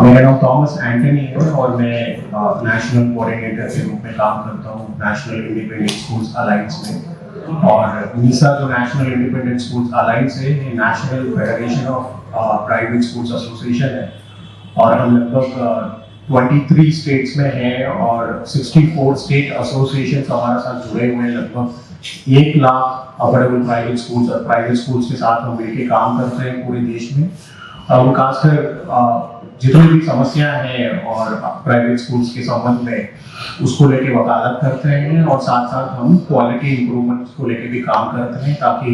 मेरा नाम Thomas Antony है और मैं नेशनल कोऑर्डिनेटर के रूप में काम करता हूँ नेशनल इंडिपेंडेंट स्कूल्स अलायंस में। और नीसा जो नेशनल इंडिपेंडेंट स्कूल्स अलायंस है ये national federation of private schools association है और हम लगभग 23 स्टेट्स में हैं और 64 स्टेट एसोसिएशन हमारे साथ जुड़े हुए हैं। लगभग 1 लाख अफोर्डेबल प्राइवेट स्कूल्स और प्राइवेट स्कूल्स के साथ हम मिलकर काम करते हैं पूरे देश में। और खासकर जितनी भी समस्या है और प्राइवेट स्कूल्स के संबंध में उसको लेके वकालत करते हैं और साथ साथ हम क्वालिटी इंप्रूवमेंट को लेके भी काम करते हैं ताकि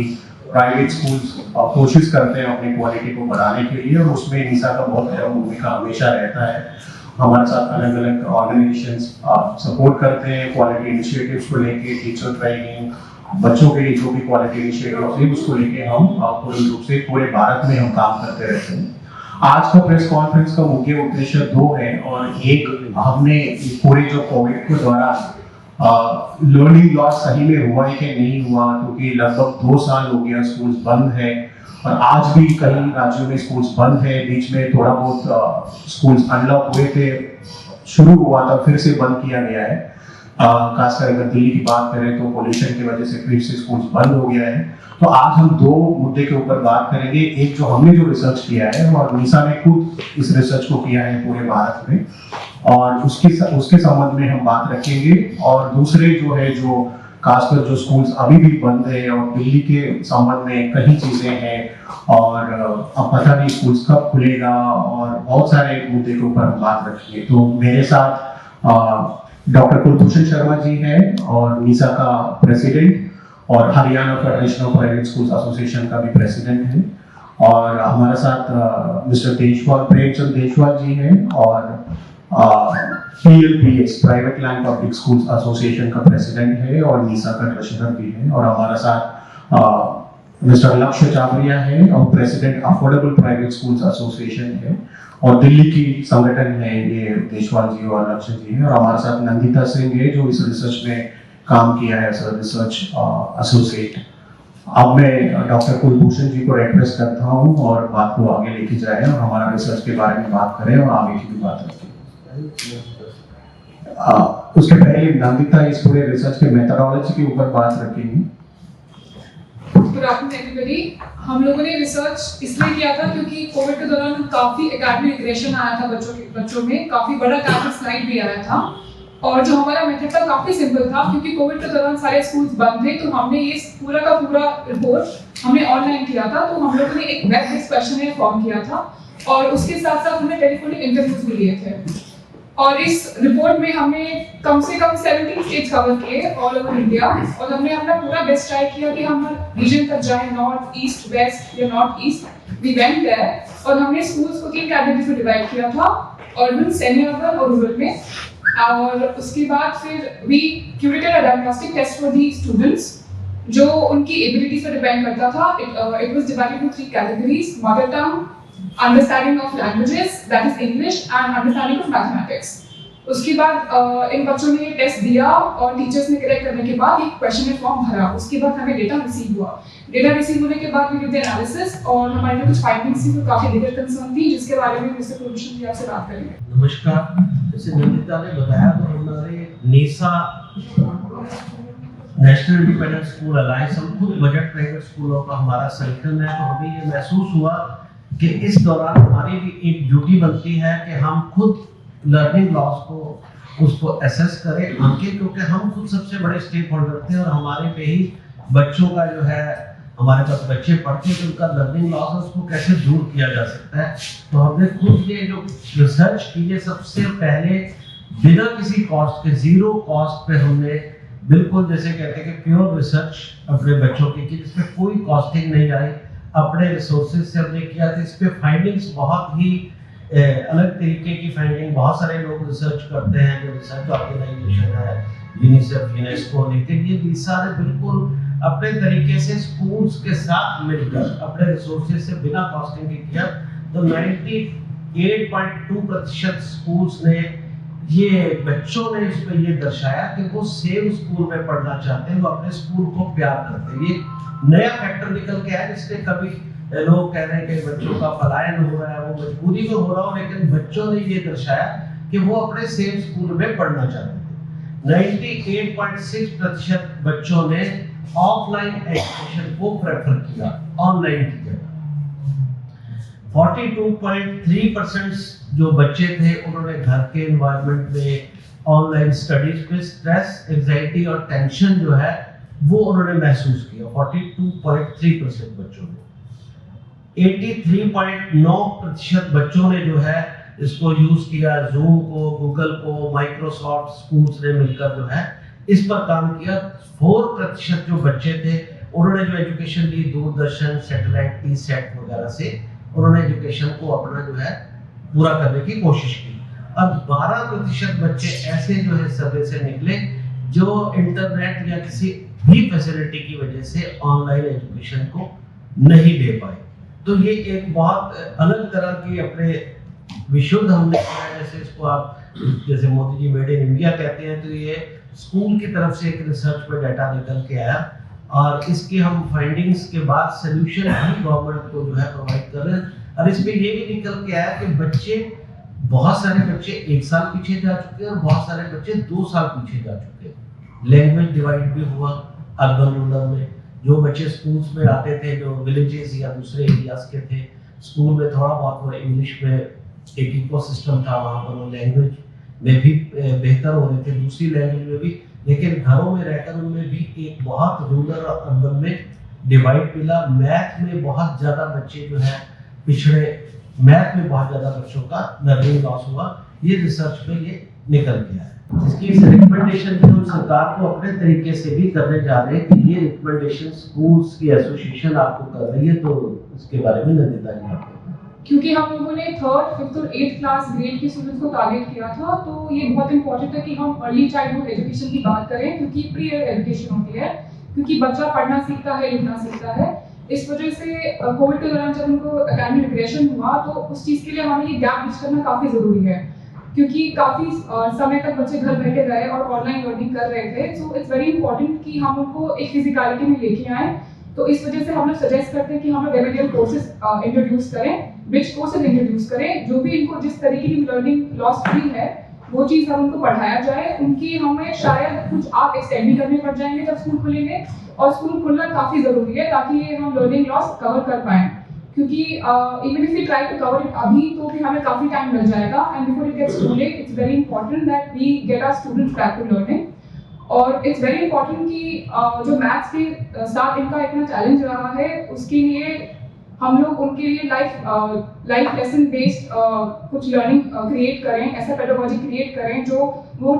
प्राइवेट स्कूल्स कोशिश करते हैं अपनी क्वालिटी को बढ़ाने के लिए और उसमें नीसा का बहुत अहम भूमिका हमेशा रहता है। हमारे साथ अलग अलग ऑर्गेनाइजेशंस सपोर्ट करते हैं क्वालिटी इनिशिएटिव्स को लेके, टीचर ट्रेनिंग, बच्चों के लिए जो भी क्वालिटी इनिशिएटिव्स है उसको लेके हम पूर्ण रूप से पूरे भारत में हम काम करते रहते हैं। आज का प्रेस कॉन्फ्रेंस का मुख्य उद्देश्य 2 है और एक हमने पूरे जो कोविड के दौरान लर्निंग लॉस सही में हुआ है कि नहीं हुआ, क्योंकि लगभग 2 साल हो गया स्कूल्स बंद है और आज भी कई राज्यों में स्कूल्स बंद है। बीच में थोड़ा बहुत स्कूल्स अनलॉक हुए थे, शुरू हुआ था, फिर से बंद किया गया है। खासकर अगर दिल्ली की बात करें तो पोल्यूशन की वजह से फिर से स्कूल्स बंद हो गया है। तो आज हम 2 मुद्दे के ऊपर बात करेंगे। एक जो हमने जो रिसर्च किया है और नीसा ने खुद इस रिसर्च को किया है पूरे भारत में और उसके संबंध में हम बात रखेंगे। और दूसरे जो है जो खासकर जो स्कूल्स अभी भी बंद है और दिल्ली के संबंध में कई चीजें हैं और अब पता नहीं स्कूल्स कब खुलेगा और बहुत सारे मुद्दे के ऊपर हम बात रखेंगे। तो मेरे साथ डॉक्टर कुलभूषण शर्मा जी हैं और नीसा का प्रेसिडेंट और Haryana federation of private schools association का भी प्रेसिडेंट है और हमारे साथ मिस्टर देशवाल, प्रेमचंद देशवाल जी हैं और PLPS private land public schools association का प्रेसिडेंट है और नीसा का ट्रेजरर भी है और हमारे साथ मिस्टर लक्ष्य चावरिया है और president affordable private schools association है और दिल्ली की संगठन है ये देशवाल जी और लक्ष्य जी है और हमारे साथ नंदिता सिंह है जो इस रिसर्च में काम किया है एज रिसर्च एसोसिएट। अब मैं डॉक्टर कुलभूषण जी को रिक्वेस्ट करता हूँ और बात को आगे लेके जाएं और हमारा रिसर्च के बारे में बात करें और आगे की भी बात रखें। उसके पहले नंदिता इस पूरे रिसर्च के मेथोडोलॉजी के ऊपर बात रखेंगी। Good afternoon everybody. हम लोगों ने रिसर्च इसलिए किया था क्योंकि कोविड के दौरान काफी एकेडमिक एग्रेशन आया था बच्चों में, काफी बड़ा एकेडमिक स्लाइड भी आया था और जो हमारा मेथड था काफी सिंपल था क्योंकि कोविड के दौरान सारे स्कूल्स बंद थे। तो हमने ये पूरा का पूरा रिपोर्ट हमने ऑनलाइन किया था। तो हम लोगों ने एक वेब बेस्ड क्वेश्चनर फॉर्म किया था और उसके साथ साथ हमने टेलीफोनिक इंटरव्यूज भी लिए थे और इस रिपोर्ट में हमने कम से कम 17 स्टेट्स कवर किए ऑल ओवर इंडिया और हमने अपना पूरा बेस्ट ट्राई किया कि हम हर रीजन तक जाएं, नॉर्थ ईस्ट वेस्ट या north east. We went there और हमने स्कूल्स को 3 कैटेगरीज में डिवाइड किया था, अर्बन, सेमी अर्बन और रूरल में। और उसके बाद फिर we curated a diagnostic test for the students जो उनकी एबिलिटीज पर डिपेंड करता था। It was divided into 3 categories, mother tongue, understanding of languages that is English and understanding of mathematics. उसके बाद इन बच्चों ने ये टेस्ट दिया और टीचर्स ने करेक्ट करने के बाद एक क्वेश्चनर फॉर्म भरा। उसके बाद हमें डेटा रिसीव हुआ। डेटा रिसीव होने के बाद वी डिड द एनालिसिस और हमारे लिए कुछ फाइंडिंग्स थी जो काफी लीगल कंसर्न थी जिसके बारे में मिस्टर कुलभूषण जी आपसे बात करेंगे। नमस्कार। जैसे नंदिता ने बताया तो हमारे NISA national independent school alliance, हम खुद बजट प्राइवेट स्कूलों का हमारा संगठन है, तो हमें ये महसूस हुआ कि इस दौरान हमारी भी एक ड्यूटी बनती है कि हम खुद लर्निंग लॉस को उसको एसेस करें, आंकें, क्योंकि हम खुद सबसे बड़े स्टेक होल्डर थे और हमारे पे ही बच्चों का जो है, हमारे पास बच्चे पढ़ते हैं तो उनका लर्निंग लॉस है उसको कैसे दूर किया जा सकता है। तो हमने खुद ये जो रिसर्च की है सबसे पहले बिना किसी कॉस्ट के, जीरो कॉस्ट पे हमने बिल्कुल जैसे कहते हैं कि प्योर रिसर्च अपने बच्चों की की जिसमें कोई कॉस्टिंग नहीं आई, अपने रिसोर्सेज से हमने किया था। इस पे फाइंडिंग्स बहुत ही अलग तरीके की फाइंडिंग, बहुत सारे लोग रिसर्च करते हैं जो रिसर्च ऑर्गेनाइजेशन है, यूनिसेफ, यूनेस्को, लेकिन ये नीसा ने बिल्कुल अपने तरीके से स्कूल्स के साथ मिलकर अपने रिसोर्सेज से बिना कॉस्टिंग के किया। तो 98.2% स्कूल्स ने, ये बच्चों ने इस पे ये दर्शाया कि वो सेम स्कूल में पढ़ना चाहते हैं, वो अपने स्कूल को प्यार करते हैं। ये नया फैक्टर निकल के आया जिसने कभी लोग कह रहे हैं कि बच्चों का पलायन हो रहा है, वो मजबूरी में हो रहा हो, लेकिन बच्चों ने ये दर्शाया कि वो अपने सेम स्कूल में पढ़ना चाहते थे। 98.6% बच्चों ने ऑफलाइन एजुकेशन को प्रेफर किया ऑनलाइन की जगह। 42.3% जो बच्चे थे उन्होंने घर के एनवायरनमेंट में ऑनलाइन स्टडीज पे स्ट्रेस, एंजाइटी और टेंशन जो है वो उन्होंने महसूस किया। 42.3% बच्चों ने। 83.9% बच्चों ने जो है इसको यूज किया, जूम को, गूगल को, माइक्रोसॉफ्ट स्कूल्स ने मिलकर जो है इस पर काम किया। 4% जो बच्चे थे उन्होंने जो एजुकेशन ली दूरदर्शन, सैटेलाइट, टी-सेट वगैरह से उन्होंने एजुकेशन को अपना जो है पूरा करने की कोशिश की। अब 12% बच्चे ऐसे जो है सर्वे से निकले जो इंटरनेट या किसी भी फैसिलिटी की वजह से ऑनलाइन एजुकेशन को नहीं ले पाए। तो ये एक बहुत अलग तरह की अपने विशुद्ध हमने किया है, जैसे इसको आप जैसे Modi ji made in India कहते हैं, तो ये स्कूल की तरफ से एक रिसर्च पे डाटा निकल के आया और इसके हम फाइंडिंग्स के बाद सोल्यूशन भी गवर्नमेंट को जो है प्रोवाइड कर रहे हैं। और इसमें ये भी निकल के आया कि बहुत सारे बच्चे 1 साल पीछे जा चुके हैं और बहुत सारे बच्चे 2 साल पीछे जा चुके हैं। लैंग्वेज डिवाइड भी हुआ अर्बन रूरल में। जो बच्चे स्कूल्स में आते थे जो विलेजेस या दूसरे एरियाज के थे, स्कूल में थोड़ा बहुत वो इंग्लिश में एक इकोसिस्टम था, वहाँ पर वो लैंग्वेज में भी बेहतर हो रहे थे, दूसरी लैंग्वेज में भी, लेकिन घरों में रहकर उनमें भी एक बहुत रूरल और अर्बन में डिवाइड मिला। मैथ में बहुत ज़्यादा बच्चे जो है पिछड़े, मैथ में बहुत ज़्यादा बच्चों का लर्निंग लॉस हुआ। ये रिसर्च में ये निकल गया है। इसकी रिकमेंडेशन भी हम सरकार को अपने तरीके से भी करने जा रहे हैं कि ये रिकमेंडेशन स्कूल्स की एसोसिएशन आपको कर रही है, तो इसके बारे में नंदिता जी आपको। क्योंकि हम लोगों ने 3rd, 5th और 8th क्लास ग्रेड के स्टूडेंट्स को टारगेट किया था, तो ये बहुत इंपॉर्टेंट है कि हम अर्ली चाइल्डहुड एजुकेशन की बात करें, क्योंकि प्री एजुकेशन होती है, क्योंकि बच्चा पढ़ना सीखता है, लिखना सीखता है। इस वजह से कोविड के दौरान जब उनको एकेडमिक रिग्रेशन हुआ तो उस चीज़ के लिए हमें ये गैप ब्रिज करना काफ़ी ज़रूरी है, क्योंकि काफ़ी समय तक बच्चे घर बैठे रहे और ऑनलाइन लर्निंग कर रहे थे। सो इट्स वेरी इंपॉर्टेंट कि हम उनको एक फिजिकलिटी में लेके आएँ। तो इस वजह से हम लोग सजेस्ट करते हैं कि हम लोग रेमेडियल कोर्सेज इंट्रोड्यूस करें, ब्रिज कोर्सेज इंट्रोड्यूस करें, जो भी इनको जिस तरीके की लर्निंग लॉस हुई है वो चीज़ हम उनको पढ़ाया जाए। उनकी हमें शायद कुछ आप एक्सटेंड भी करने पड़ जाएंगे जब स्कूल खुलेंगे, और स्कूल खुलना काफ़ी ज़रूरी है ताकि ये हम लर्निंग लॉस कवर कर पाएँ, क्योंकि even if we try to cover it अभी तो भी हमें काफ़ी टाइम लग जाएगा। And before it gets too late it's very important that we get our students back to learning. और इट्स वेरी इंपॉर्टेंट कि जो मैथ्स के साथ इनका इतना चैलेंज रहा है उसके लिए हम लोग उनके लिए लाइफ लेसन बेस्ड कुछ लर्निंग क्रिएट करें, ऐसा पेडागोजी क्रिएट करें जो वो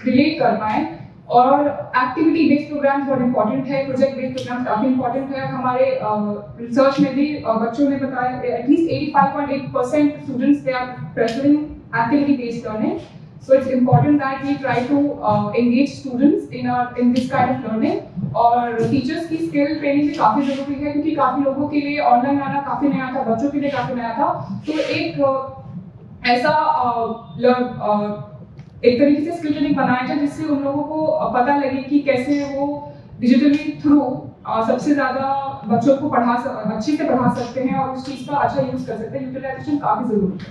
रिलेट कर पाएँ। और एक्टिविटी बेस्ड प्रोग्राम्स बहुत इंपॉर्टेंट है, प्रोजेक्ट बेस्ड प्रोग्राम्स काफ़ी इंपॉर्टेंट है। हमारे रिसर्च में भी बच्चों ने बताया at least 85.8% students they are preferring activity based learning. So it's important that we try to engage students in this kind of learning. और टीचर्स की स्किल ट्रेनिंग भी काफ़ी ज़रूरी है, क्योंकि काफ़ी लोगों के लिए ऑनलाइन आना काफ़ी नया था, बच्चों के लिए काफ़ी नया था। तो एक ऐसा एक तरीके से स्किल ट्रेनिंग बनाया जाए जिससे उन लोगों को पता लगे कि कैसे वो डिजिटली थ्रू सबसे ज़्यादा बच्चों को अच्छे से पढ़ा सकते हैं और उस चीज़ का अच्छा यूज़ कर सकते हैं। यूटिलाइजेशन काफ़ी ज़रूरी है।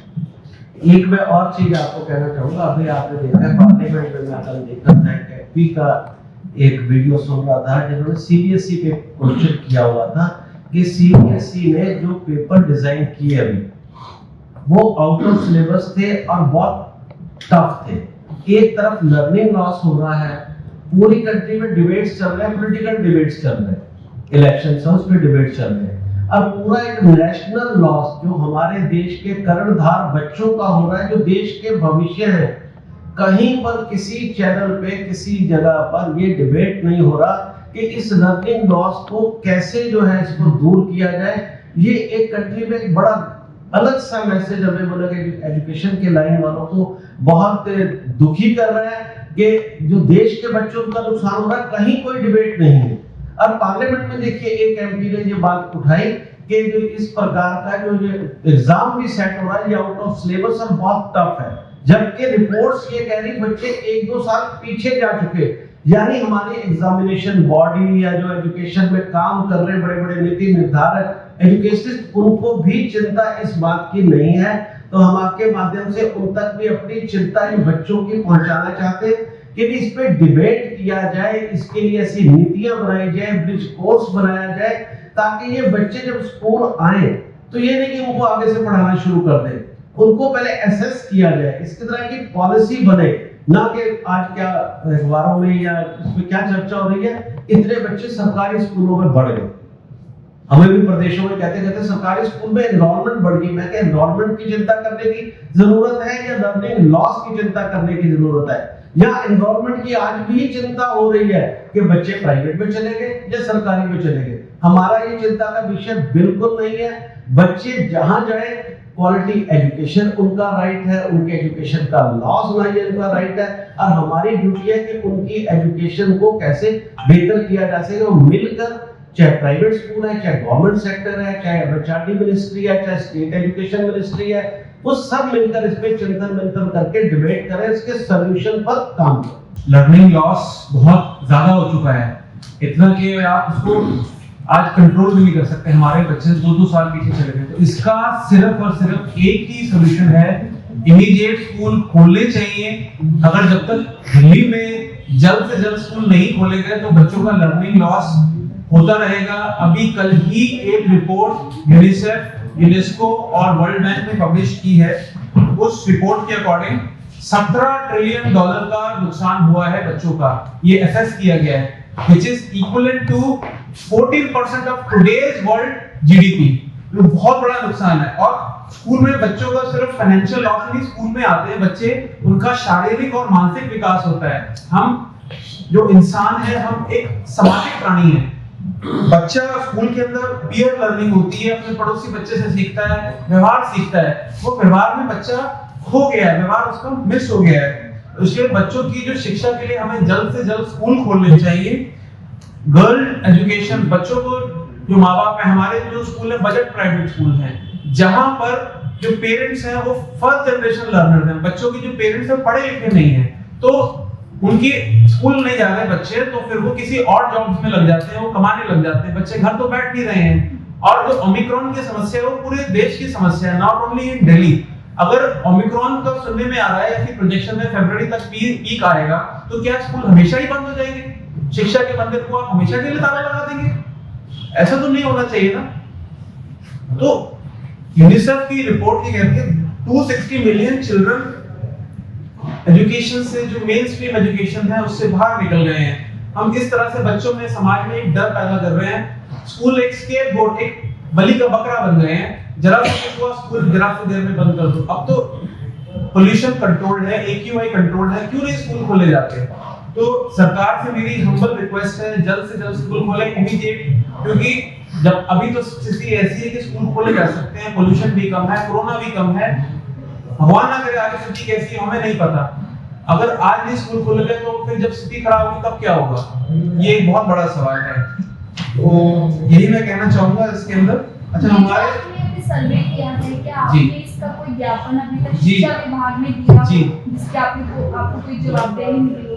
एक मैं और चीज आपको कहना चाहूँगा, अभी आपने देखा है पार्लियामेंट में मैं कल देख रहा था कैपी का एक वीडियो सुन रहा था जिन्होंने सीबीएसई पे क्वेश्चन किया हुआ था कि सीबीएसई ने जो पेपर डिजाइन किए अभी वो आउट ऑफ सिलेबस थे और बहुत टफ थे। एक तरफ लर्निंग लॉस हो रहा है, पूरी कंट्री में डिबेट्स चल रहे हैं, पॉलिटिकल डिबेट्स चल रहे हैं, इलेक्शन से उस पर डिबेट चल रहे हैं, और पूरा एक नेशनल लॉस जो हमारे देश के कर्णधार बच्चों का हो रहा है, जो देश के भविष्य है। कहीं पर किसी चैनल पे किसी जगह पर ये डिबेट नहीं हो रहा कि इस लर्निंग लॉस को कैसे जो है इसको दूर किया जाए। ये एक कंट्री में एक बड़ा अलग सा मैसेज हमें बोला कि एजुकेशन के लाइन वालों को बहुत दुखी कर रहा है कि जो देश के बच्चों का नुकसान हो रहा है, कहीं कोई डिबेट नहीं है। अब पार्लियामेंट में देखिए एक एमपी ने ये बात उठाई कि जो इस प्रकार का जो एग्जाम भी सेट हो रहा है ये आउट ऑफ सिलेबस और बहुत टफ है, जबकि रिपोर्ट्स ये कह रही बच्चे 1-2 साल पीछे जा चुके। यानी हमारी एग्जामिनेशन बॉडी या जो एजुकेशन में काम कर रहे बड़े बड़े नीति निर्धारक एजुकेशनिस्ट उनको भी चिंता इस बात की नहीं है, तो हम आपके माध्यम से उन तक भी अपनी चिंता इन बच्चों की पहुंचाना चाहते हैं कि इस पे डिबेट किया जाए, इसके लिए ऐसी नीतियां बनाई जाए, ब्रिज कोर्स बनाया जाए, ताकि ये बच्चे जब स्कूल आए तो ये नहीं कि उनको आगे से पढ़ाना शुरू कर दें, उनको पहले एसेस किया जाए, इसकी तरह की पॉलिसी बने, ना कि आज क्या अखबारों में या इसमें क्या चर्चा हो रही है, इतने बच्चे सरकारी स्कूलों में बढ़ गए। हमें भी प्रदेशों में कहते सरकारी स्कूल में एनरोलमेंट बढ़ गई। मैं क्या एनरोलमेंट की चिंता करने की जरूरत है या लर्निंग लॉस की चिंता करने की जरूरत है, या एनरोलमेंट की आज भी चिंता हो रही है कि बच्चे प्राइवेट में चले गए या सरकारी में चले गए। हमारा ये चिंता का विषय बिल्कुल नहीं है। बच्चे जहां जाए, क्वालिटी एजुकेशन उनका राइट है, उनके एजुकेशन का लॉस नहीं उनका राइट है, और हमारी ड्यूटी है कि उनकी एजुकेशन को कैसे बेहतर किया जा सके। वो मिलकर, चाहे प्राइवेट स्कूल है, चाहे गवर्नमेंट सेक्टर है, चाहे एचआरडी मिनिस्ट्री है, चाहे स्टेट एजुकेशन मिनिस्ट्री है, वो सब मिलकर इस पे चिंतन मंथन करके डिबेट करें, इसके सॉल्यूशन पर काम करें। लर्निंग लॉस बहुत ज्यादा हो चुका है, इतना कि आप उसको आज कंट्रोल भी नहीं कर सकते। हमारे बच्चे 2-2 साल पीछे चले गए, तो इसका सिर्फ और सिर्फ एक ही सोल्यूशन है, इमीडिएट स्कूल खोलने चाहिए। अगर जब तक दिल्ली में जल्द से जल्द स्कूल नहीं खोले गए तो बच्चों का लर्निंग लॉस होता रहेगा। अभी कल ही एक रिपोर्ट यूनिसेफ, यूनेस्को और वर्ल्ड बैंक ने पब्लिश की है। उस रिपोर्ट के अकॉर्डिंग $17 ट्रिलियन का नुकसान हुआ है बच्चों का, ये असेस किया गया है, which is equivalent to 14% of today's world GDP। तो बहुत बड़ा नुकसान है। और स्कूल में बच्चों का सिर्फ फाइनेंशियल लॉस नहीं, स्कूल में आते हैं बच्चे, उनका शारीरिक और मानसिक विकास होता है। हम जो इंसान है, हम एक सामाजिक प्राणी है। बच्चा स्कूल के अंदर पीयर लर्निंग होती है, अपने पड़ोसी बच्चे से सीखता है, व्यवहार सीखता है। वो व्यवहार में बच्चा खो गया है, व्यवहार उसका मिस हो गया है। इसलिए बच्चों की जो शिक्षा के लिए हमें जल्द से जल्द स्कूल खोलने चाहिए। गर्ल एजुकेशन, बच्चों को जो माँ बाप है, हमारे जो स्कूल है बजट प्राइवेट स्कूल हैं, जहां पर जो पेरेंट्स हैं वो फर्स्ट जनरेशन लर्नर हैं। बच्चों की जो पेरेंट्स हैं पढ़े लिखे नहीं है, तो उनकी स्कूल नहीं जा रहे बच्चे, तो फिर वो किसी और जॉब्स में लग जाते हैं, वो कमाने लग जाते हैं। बच्चे घर तो बैठ नहीं रहे हैं। और जो ओमिक्रॉन की समस्या है वो पूरे देश की समस्या है, नॉट ओनली इन दिल्ली। अगर ओमिक्रॉन का सुनने में आ रहा है, ऐसी प्रोजेक्शन में फरवरी तक पीक आएगा, तो क्या स्कूल हमेशा ही बंद हो जाएंगे? शिक्षा के मंदिर को आप हमेशा के लिए ताला लगा देंगे? ऐसा तो नहीं होना चाहिए ना। तो यूनिसेफ की रिपोर्ट ये कहती है 260 मिलियन चिल्ड्रन एजुकेशन से, जो मेन स्ट्रीम एजुकेशन है, उससे बाहर निकल गए हैं। हम इस तरह से बच्चों में, समाज में एक डर पैदा कर रहे हैं। स्कूल एक स्केपगोट, एक बलि का बकरा बन गए हैं। जरा सा हुआ स्कूल जरा सी देर में बंद कर दो। अब तो पोल्यूशन कंट्रोल्ड है, AQI कंट्रोल्ड है, क्यों नहीं स्कूल खोले जाते? तो सरकार से मेरी हम्बल रिक्वेस्ट है, जल्द से जल्द स्कूल खोले इमीडिएट, क्योंकि जब अभी तो स्थिति ऐसी है कि स्कूल खोले जा सकते हैं, पोल्यूशन भी कम है, कोरोना भी कम है। भगवान ना करे आगे स्थिति कैसी है, हमें नहीं पता। अगर आज नहीं स्कूल खोले गए तो फिर जब स्थिति खराब होगी तब क्या होगा? ये एक बहुत बड़ा सवाल है। तो यही मैं कहना चाहूंगा इसके अंदर। अच्छा, हमारे सर्वे किया है, क्या जी। आपने इसका कोई ज्ञापन अभी तक जी। शिक्षा विभाग में दिया जी। जिसके आपको कोई जवाबदेही मिली हो?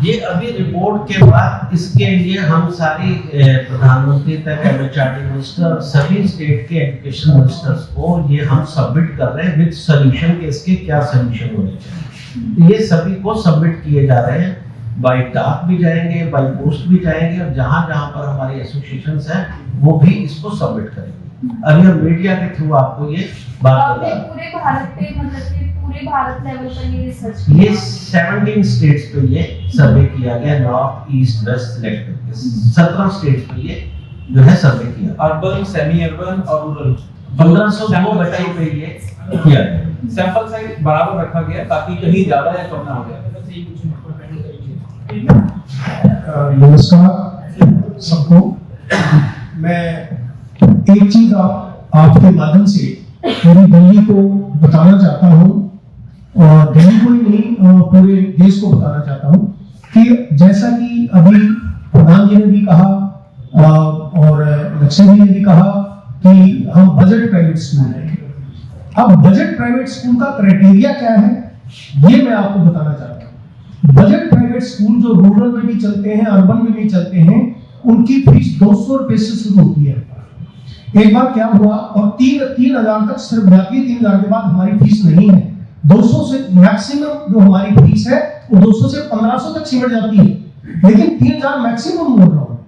ये अभी रिपोर्ट के बाद इसके लिए हम सारी प्रधानमंत्री तक, एचआरडी मिनिस्टर, सभी स्टेट के एजुकेशन मिनिस्टर्स को ये हम सबमिट कर रहे हैं विद सॉल्यूशन के, इसके क्या सॉल्यूशन होने चाहिए। ये सभी को सबमिट किए जा रहे हैं, बाय डाक भी जाएंगे, बाय पोस्ट भी जाएंगे, और जहां जहां पर हमारी एसोसिएशंस हैं वो भी इसको सबमिट करेंगे। अभी हम मीडिया के थ्रू आपको ये बात बता रहे हैं। पूरे भारत पे, मतलब कि पूरे भारत लेवल पर ये रिसर्च ये 17 स्टेट्स पे ये सर्वे किया गया, नॉर्थ ईस्ट वेस्ट सिलेक्ट करके 17 स्टेट्स पे ये जो है सर्वे किया। अर्बन, सेमी अर्बन और रूरल 1502 बच्चों पे ये किया गया। सैंपल साइज बराबर रखा गया ताकि कहीं ज्यादा या कम ना हो जाए। नमस्कार सबको। मैं एक चीज आपके माध्यम से पूरी दिल्ली को बताना चाहता हूँ, और दिल्ली को ही नहीं पूरे देश को बताना चाहता हूँ कि जैसा कि अभी प्रधान जी ने भी कहा और लक्ष्मी जी ने भी कहा कि हम बजट प्राइवेट स्कूल हैं। अब बजट प्राइवेट स्कूल का क्राइटेरिया क्या है ये मैं आपको बताना चाहता हूँ। बजट प्राइवेट स्कूल जो रूरल में भी चलते हैं, अर्बन में भी चलते हैं, उनकी फीस 200 रुपए से शुरू होती है। एक बार क्या हुआ, और 3,000 तक सिर्फ जाती है, 3,000 के बाद हमारी फीस नहीं है। 200 से मैक्सिमम जो हमारी फीस है वो 200 से 1,500 तक सिमट जाती है, लेकिन 3,000 मैक्सिमम बोल रहा हूँ,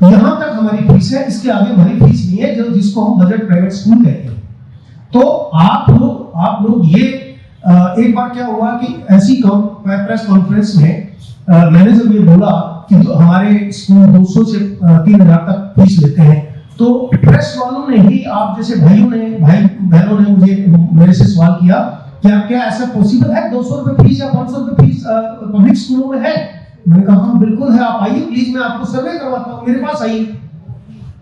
यहाँ तक हमारी फीस है, इसके आगे हमारी फीस नहीं है, जो जिसको हम बजट प्राइवेट स्कूल कहते हैं। तो आप लोग ये एक बार क्या हुआ कि ऐसी प्रेस कॉन्फ्रेंस में मैंने जब ये बोला कि हमारे स्कूल 200 से 3,000 तक फीस लेते हैं, तो प्रेस वालों ने ही, आप जैसे भाई बहनों ने मेरे से सवाल किया क्या ऐसा पॉसिबल है 200 रुपए फीस या 500 रुपए फीस पब्लिक स्कूलों में है? मैंने कहा हाँ बिल्कुल है, आप आइए प्लीज, मैं आपको सर्वे करवाता हूँ, मेरे पास आइए।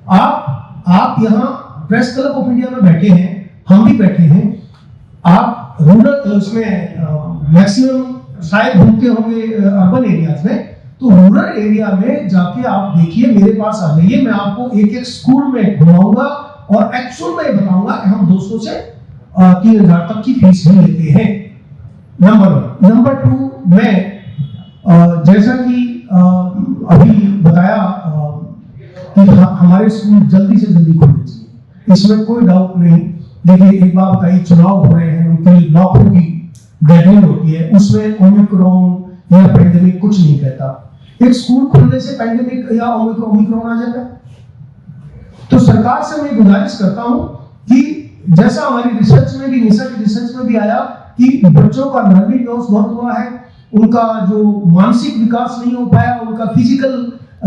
आप यहाँ प्रेस क्लब ऑफ इंडिया में बैठे हैं, हम भी बैठे हैं, आप रूरल उसमें मैक्सिमम शायद घूमते होंगे अर्बन एरियाज में, तो रूरल एरिया में जाके आप देखिए, मेरे पास आ जाइए, मैं आपको एक स्कूल में घुमाऊंगा और एक्चुअल में बताऊंगा कि हम 200 से 3,000 तक की फीस भी लेते हैं। नंबर 1। नंबर 2, मैं जैसा कि अभी बताया कि हमारे स्कूल जल्दी से जल्दी खुलने चाहिए, इसमें कोई डाउट नहीं। देखिए एक बात बताइए, चुनाव हो रहे हैं, उनके लिए लाखों की गैदरिंग होती है, उसमें ओमिक्रॉन या पेंडेमिक कुछ नहीं कहता। एक स्कूल खुलने से पेंडेमिक या ओमिक्रॉन आ जाता है। तो सरकार से मैं गुजारिश करता हूं कि जैसा हमारी रिसर्च में भी, निशा की रिसर्च में भी आया कि बच्चों का लर्निंग लॉस बहुत हुआ है, उनका जो मानसिक विकास नहीं हो पाया, उनका फिजिकल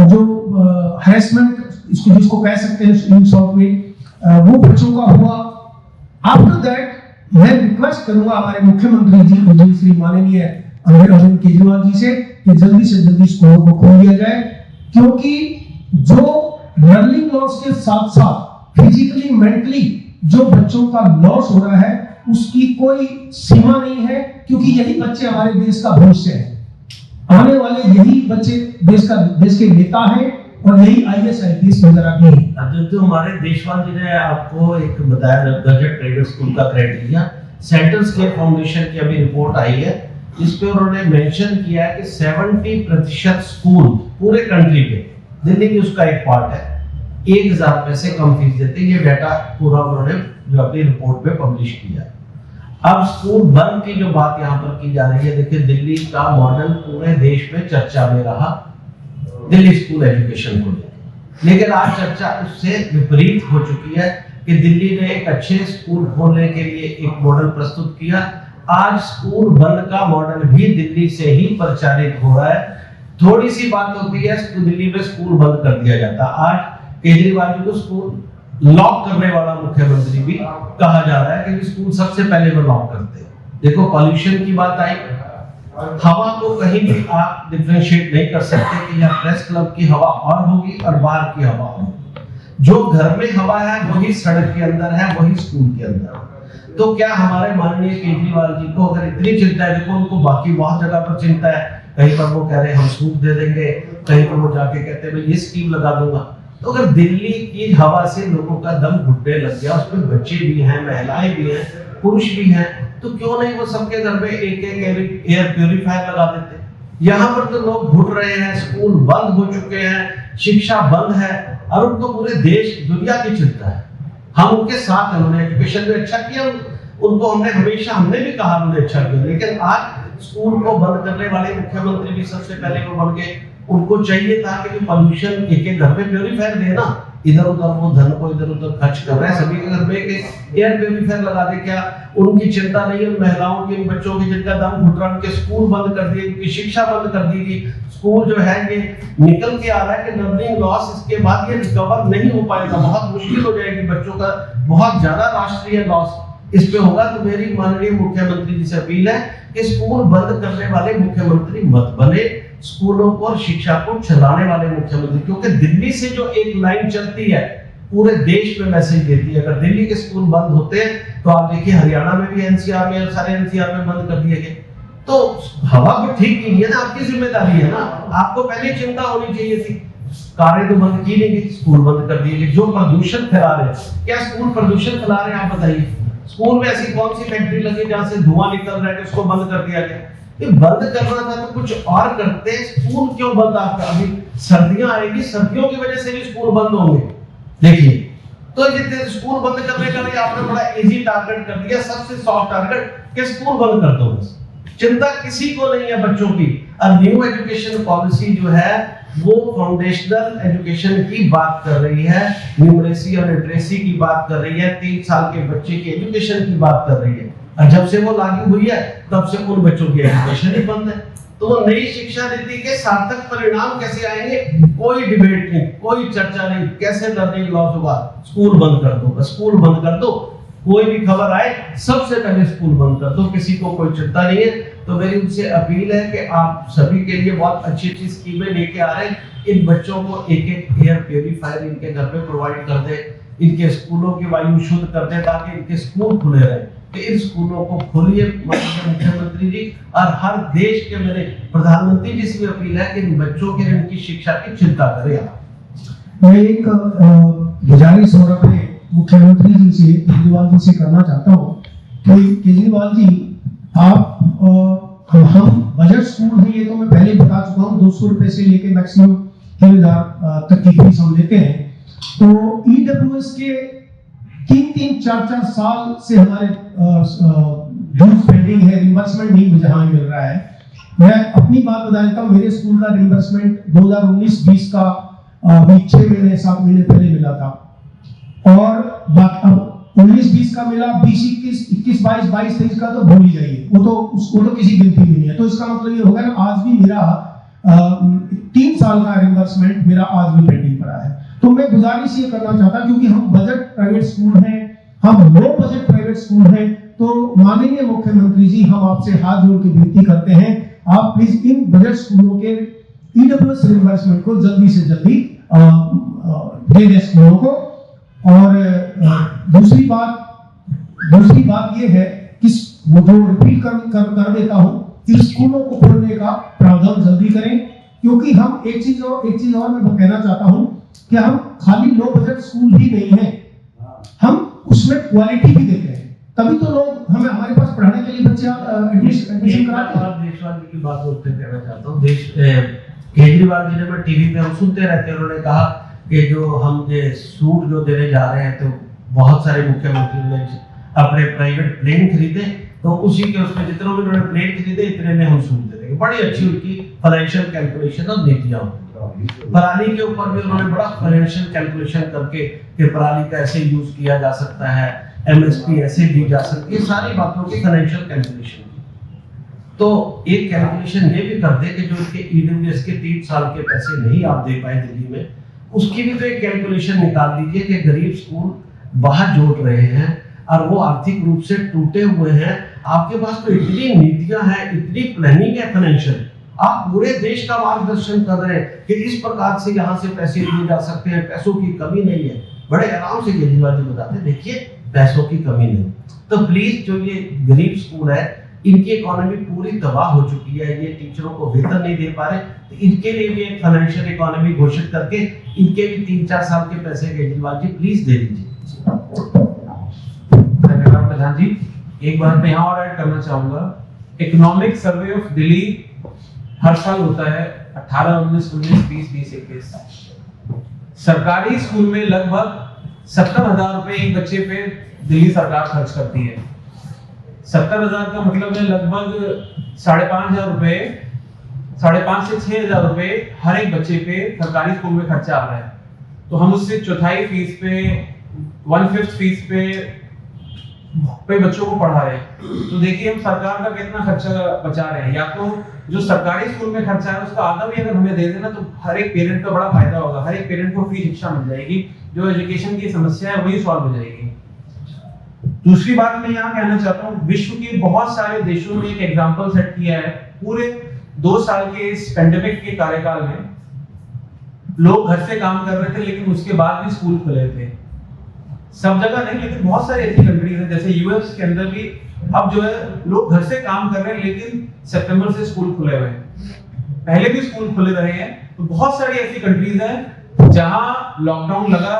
जो हैरेसमेंट जिसको कह सकते हैं इन शॉर्ट में, वो बच्चों का हुआ। आफ्टर दैट मैं रिक्वेस्ट करूंगा हमारे मुख्यमंत्री जी श्री माननीय अरविंद केजरीवाल जी से कि जल्दी से जल्दी स्कूलों को खोल दिया जाए, क्योंकि जो लर्निंग लॉस के साथ साथ फिजिकली मेंटली जो बच्चों का लॉस हो रहा है उसकी कोई सीमा नहीं है, क्योंकि यही बच्चे हमारे देश का भविष्य है। आने वाले यही बच्चे देश के नेता हैं और यही IAS IPS वगैरह भी हैं। जो हमारे देशपाल जी ने आपको एक बताया बजट प्राइवेट स्कूल का क्राइटेरिया, सेंट्रल स्केल फाउंडेशन की अभी रिपोर्ट आई है, इस पे उन्होंने मेंशन किया है कि 70% स्कूल पूरे कंट्री पे, दिल्ली भी उसका एक पार्ट है, 1,000 रुपए से कम फीस देते हैं। ये डाटा पूरा उन्होंने जो अपनी रिपोर्ट में पब्लिश किया। अब स्कूल बंद की जो बात यहाँ पर की जा रही है, देखिए दिल्ली का मॉडल पूरे देश में चर्चा में रहा, दिल्ली स्कूल एजुकेशन को लेकर, लेकिन आज चर्चा उससे विपरीत हो चुकी है कि दिल्ली ने एक अच्छे स्कूल खोलने के लिए एक मॉडल प्रस्तुत किया। आज स्कूल बंद का मॉडल भी दिल्ली से ही प्रचारित हो रहा है। थोड़ी सी बात होती है दिल्ली में स्कूल बंद कर दिया जाता, आज केजरीवाल जी को स्कूल लॉक करने वाला मुख्यमंत्री भी कहा जा रहा है, क्योंकि स्कूल सबसे पहले वो लॉक करते हैं। देखो पॉल्यूशन की बात आई, हवा को कहीं भी आप डिफरेंशिएट नहीं कर सकते कि यहाँ प्रेस क्लब की हवा और होगी और बाहर की हवा होगी। जो घर में हवा है वही सड़क के अंदर है, वही स्कूल के अंदर। तो क्या हमारे माननीय केजरीवाल जी को अगर इतनी चिंता है, देखो उनको बाकी बहुत जगह पर चिंता है, कहीं पर वो कह रहे हैं हम सूट दे देंगे, कहीं पर वो जाके कहते हैं मैं ये स्कीम लगा दूंगा। तो अगर दिल्ली की हवा से लोगों का दम घुटने लग गया, उसमें बच्चे भी हैं, महिलाएं भी हैं, पुरुष भी हैं, तो क्यों नहीं वो सबके घर में एक एयर प्यूरिफायर लगा देते। यहाँ पर तो लोग घुट रहे हैं, स्कूल बंद हो चुके हैं, शिक्षा बंद है, और उनको पूरे देश दुनिया की चिंता है। हम उनके साथ हैं, उन्होंने एजुकेशन में अच्छा किया, उनको हमने भी कहा उन्होंने अच्छा किया, लेकिन आज स्कूल को बंद करने वाले मुख्यमंत्री भी सबसे पहले वो बन गए। उनको चाहिए था कि पॉल्यूशन एक घर में प्यूरिफायर देना, इधर उधर वो धन को इधर उधर खर्च कर रहे हैं, सभी के घर में एक एयर प्यूरिफायर लगा दे। क्या उनकी चिंता नहीं है उन महिलाओं की, बच्चों की जिनका दम घुट रहा है, उनके स्कूल बंद कर दिए, उनकी शिक्षा बंद कर दी गई। स्कूल जो है ये निकल के आ रहा है कि लर्निंग लॉस, इसके बाद ये रिकवर नहीं हो पाएगा, बहुत मुश्किल हो जाएगी, बच्चों का बहुत ज्यादा राष्ट्रीय लॉस इस पे होगा। तो मेरी माननीय मुख्यमंत्री जी से अपील है कि स्कूल बंद करने वाले मुख्यमंत्री मत बने, स्कूलों को और शिक्षा को चलाने वाले मुख्यमंत्री, क्योंकि दिल्ली से जो एक लाइन चलती है पूरे देश में मैसेज देती है। अगर दिल्ली के स्कूल बंद होते तो आप देखिए हरियाणा में भी NCR में, सारे NCR में बंद कर दिए गए। तो हवा को ठीक कीजिए ना, आपकी जिम्मेदारी है ना, आपको पहले चिंता होनी चाहिए थी। कारें तो बंद की नहीं गई, स्कूल बंद कर दिए गए। जो प्रदूषण फैला रहे, क्या स्कूल प्रदूषण फैला रहे हैं आप बताइए? स्कूल में ऐसी कौन सी फैक्ट्री लगी जहां से धुआं निकल रहा है कि उसको बंद कर दिया गया? ये बंद करना था तो कुछ और करते, स्कूल क्यों बंद? आपका अभी सर्दियां आएगी, सर्दियों की वजह से भी स्कूल बंद होंगे। देखिए तो ये स्कूल बंद करने का लिए आपने बड़ा इजी टारगेट कर दिया, सबसे सॉफ्ट टारगेट कि स्कूल बंद कर दो बस। चिंता किसी को नहीं है बच्चों की। और न्यू एजुकेशन पॉलिसी जो है वो फाउंडेशनल एजुकेशन की बात कर रही है, न्यूमरेसी और लिटरेसी की बात कर रही है, 3 साल के बच्चे की एजुकेशन की बात कर रही है। और जब से वो लागू हुई है तब से उन बच्चों की एजुकेशन ही बंद है। तो वो नई शिक्षा नीति के सार्थक परिणाम कैसे आएंगे, कोई डिबेट नहीं, कोई चर्चा नहीं, कैसे लर्निंग लॉस होगा, स्कूल बंद कर दो बस, स्कूल बंद कर दो। कोई भी खबर आए सबसे पहले स्कूल बंद कर दो, किसी को कोई चिंता नहीं है। तो मेरी उनसे अपील है कि आप सभी के लिए बहुत अच्छी अच्छी स्कीमें लेके आ रहे हैं। इन बच्चों को एक एक एयर प्योरीफायर इनके घर पे प्रोवाइड कर दे, इनके स्कूलों की वायु शुद्ध कर दे ताकि इनके स्कूल खुले रहे। तो इन स्कूलों को खोलिए माननीय मुख्यमंत्री जी, और हर देश के मेरे प्रधानमंत्री जी से भी अपील है कि इन बच्चों के इनकी शिक्षा की चिंता करें आप। मैं एक गुजारिश और अपने मुख्यमंत्री जी से, केजरीवाल जी से करना चाहता हूँ कि केजरीवाल जी आप हम बजट स्कूल है, ये तो मैं पहले बता चुका हूँ, 200 रुपए से लेके मैक्सिमम 3000 तक की फीस हम लेते हैं। तो ईडब्ल्यूएस के 3-4 साल से हमारे ड्यूज पेंडिंग है, रिम्बर्समेंट नहीं जहां मिल रहा है। मैं अपनी बात बता देता हूँ, मेरे स्कूल का रिम्बर्समेंट 2019-20 का अभी 6 महीने 7 महीने पहले मिला था, और अब 19-20 का मिला, 20-21, 21-22, 22-23 का तो भूल ही जाइए, वो तो किसी गिनती में नहीं है। तो इसका मतलब ये होगा ना, आज भी मेरा 3 साल का रिम्बर्समेंट मेरा आज भी पेंडिंग पड़ा है। तो मैं गुजारिश ये करना चाहता, क्योंकि हम बजट प्राइवेट स्कूल हैं, हम लो बजट प्राइवेट स्कूल हैं, तो माननीय मुख्यमंत्री जी हम आपसे हाथ जोड़ के विनती करते हैं, आप प्लीज इन बजट स्कूलों के ईडब्ल्यूएस रिम्बर्समेंट को जल्दी से जल्दी दे दें स्कूलों को। और दूसरी बात ये है कि जो रिपीट कर देता हूं कि स्कूलों को खोलने का प्रावधान जल्दी करें, क्योंकि हम एक चीज और मैं कहना चाहता हूं कि हम खाली लो बजट स्कूल ही नहीं है, हम उसमें क्वालिटी भी देते हैं, तभी तो लोग हमारे पास पढ़ाने के लिए बच्चे एडमिशन कराते हैं। देशवाल जी की बात बोलते कहना चाहता हूँ, केजरीवाल जी ने, मैं टीवी पे हम सुनते रहते हैं, उन्होंने कहा कि जो हम सूट जो देने जा रहे हैं, तो बहुत सारे मुख्यमंत्री ने अपने प्राइवेट प्लेन खरीदे, तो उसी के उसमें जितने भी उन्होंने प्लेन खरीदे इतने में हम सूट दे देंगे। बड़ी अच्छी उनकी फाइनेंशियल कैलकुलेशन और नीतियां होती। पराली के ऊपर भी उन्होंने बड़ा फाइनेंशियल कैलकुलेशन करके कि पराली का ऐसे यूज किया जा सकता है, एमएसपी ऐसे दी जा सकती है, सारी बातों की फाइनेंशियल कैलकुलेशन। तो एक कैलकुलेशन ये भी कर दे कि जो इनके ईडब्ल्यूएस के 3 साल के पैसे नहीं आप दे पाए दिल्ली में, उसकी भी तो एक कैलकुलेशन निकाल दीजिए कि गरीब स्कूल बाहर जोड़ रहे हैं और वो आर्थिक रूप से टूटे हुए हैं। आपके पास तो इतनी नीतियां हैं, इतनी प्लानिंग है फाइनेंशियल, आप पूरे देश का मार्गदर्शन कर रहे हैं कि इस प्रकार से यहाँ से पैसे दिए जा सकते हैं, पैसों की कमी नहीं है। बड़े आराम से केजरीवाल जी बताते हैं, देखिए पैसों की कमी नहीं। तो प्लीज जो ये गरीब स्कूल है, इनकी इकोनॉमी पूरी तबाह हो चुकी है, ये टीचरों को वेतन नहीं दे पा रहे, तो इनके लिए भी एक फाइनेंशियल इकोनॉमी घोषित करके इनके भी 3-4 साल के पैसे केजरीवाल जी प्लीज दे दीजिए। धन्यवाद प्रधान जी। एक बात मैं यहाँ और ऐड करना चाहूंगा, इकोनॉमिक सर्वे ऑफ दिल्ली हर साल होता है 18, 19, 19, 20, 20, 21। सरकारी स्कूल में लगभग 70,000 रुपए एक बच्चे पे दिल्ली सरकार खर्च करती है। 70,000 का मतलब है लगभग 5,500 रुपए, 5,500 से 6,000 रुपए हर एक बच्चे पे सरकारी स्कूल में खर्चा आ रहा है। तो हम उससे चौथाई फीस पे, 1/5 फीस पे बच्चों को पढ़ा रहे हैं। तो देखिए हम सरकार का कितना खर्चा बचा रहे हैं। या तो जो सरकारी स्कूल में खर्चा है उसका आधा भी अगर हमें दे देना तो हर एक पेरेंट का बड़ा फायदा होगा, हर एक पेरेंट को फ्री शिक्षा मिल जाएगी, जो एजुकेशन की समस्या है वही सॉल्व हो जाएगी। दूसरी बात मैं यहाँ कहना चाहता हूँ, विश्व के बहुत सारे देशों में एक एग्जाम्पल सेट किया है। पूरे 2 साल के इस पेंडेमिक के कार्यकाल में लोग घर से काम कर रहे थे, लेकिन उसके बाद भी स्कूल खुले थे। सब जगह नहीं, लेकिन बहुत सारी ऐसी कंट्रीज हैं जैसे यूएस के अंदर भी अब जो है लोग घर से काम कर रहे हैं, लेकिन सितंबर से स्कूल खुले हुए हैं। पहले भी स्कूल खुले रहे हैं। तो बहुत सारी ऐसी कंट्रीज हैं जहां लॉकडाउन लगा,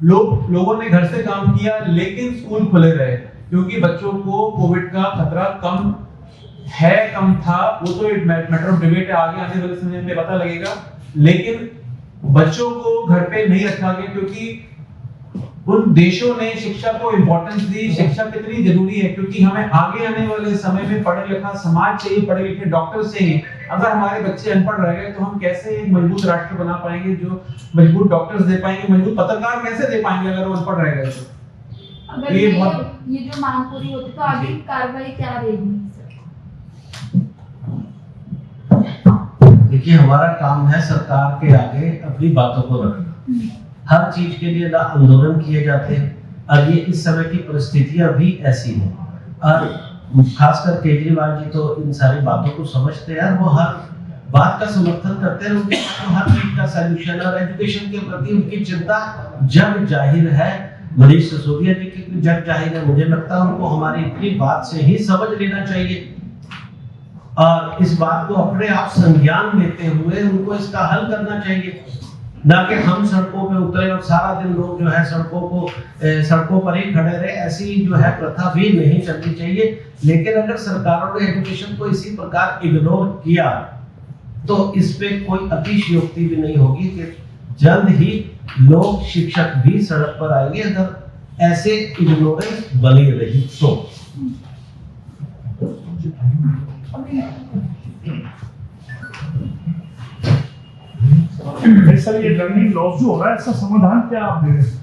लोगों ने घर से काम किया, लेकिन स्कूल खुले रहे, क्योंकि बच्चों को कोविड का खतरा कम था। वो तो एक मैटर ऑफ डिबेट है, आगे आने वाले समय में पता लगेगा। लेकिन बच्चों को घर पे नहीं रखा गया, क्योंकि उन देशों ने शिक्षा को इम्पोर्टेंस दी। शिक्षा कितनी जरूरी है, क्योंकि हमें आगे आने वाले समय में पढ़ा लिखा समाज चाहिए, पढ़े लिखे डॉक्टर चाहिए। अगर हमारे बच्चे अनपढ़ रह गए तो हम कैसे एक मजबूत राष्ट्र बना पाएंगे, जो मजबूत डॉक्टर्स दे पाएंगे, मजबूत पत्रकार कैसे दे पाएंगे अगर वो अनपढ़ रह गए तो? अगर ये ये जो मांग पूरी होती तो आगे की कार्रवाई क्या रहेगी? देखिए, हमारा काम है सरकार के आगे अपनी बातों को रखना। हर चीज के लिए ना आंदोलन किए जाते हैं, और ये इस समय की परिस्थितियां भी ऐसी हैं, और खासकर केजरीवाल जी तो इन सारी बातों को समझते हैं, वो हर बात का समर्थन करते हैं, उनके पास हर चीज का सलूशन, और एजुकेशन के प्रति उनकी चिंता जग जाहिर है। मनीष सिसोदिया जी की जग जाहिर है। मुझे लगता है उनको हमारी इतनी बात से ही समझ लेना चाहिए, और इस बात को अपने आप संज्ञान लेते हुए उनको इसका हल करना चाहिए, ना कि हम सड़कों पे उतरे और सारा दिन लोग जो है सड़कों पर ही खड़े रहे। ऐसी जो है प्रथा भी नहीं चलनी चाहिए। लेकिन अगर सरकारों ने एजुकेशन को इसी प्रकार इग्नोर किया तो इस पे कोई अतिशयोक्ति भी नहीं होगी कि जल्द ही लोग, शिक्षक भी सड़क पर आएंगे अगर ऐसे इग्नोरेंस बनी रही तो। सर, ये लर्निंग लॉस जो हो रहा है, इसका समाधान क्या आप दे रहे हैं?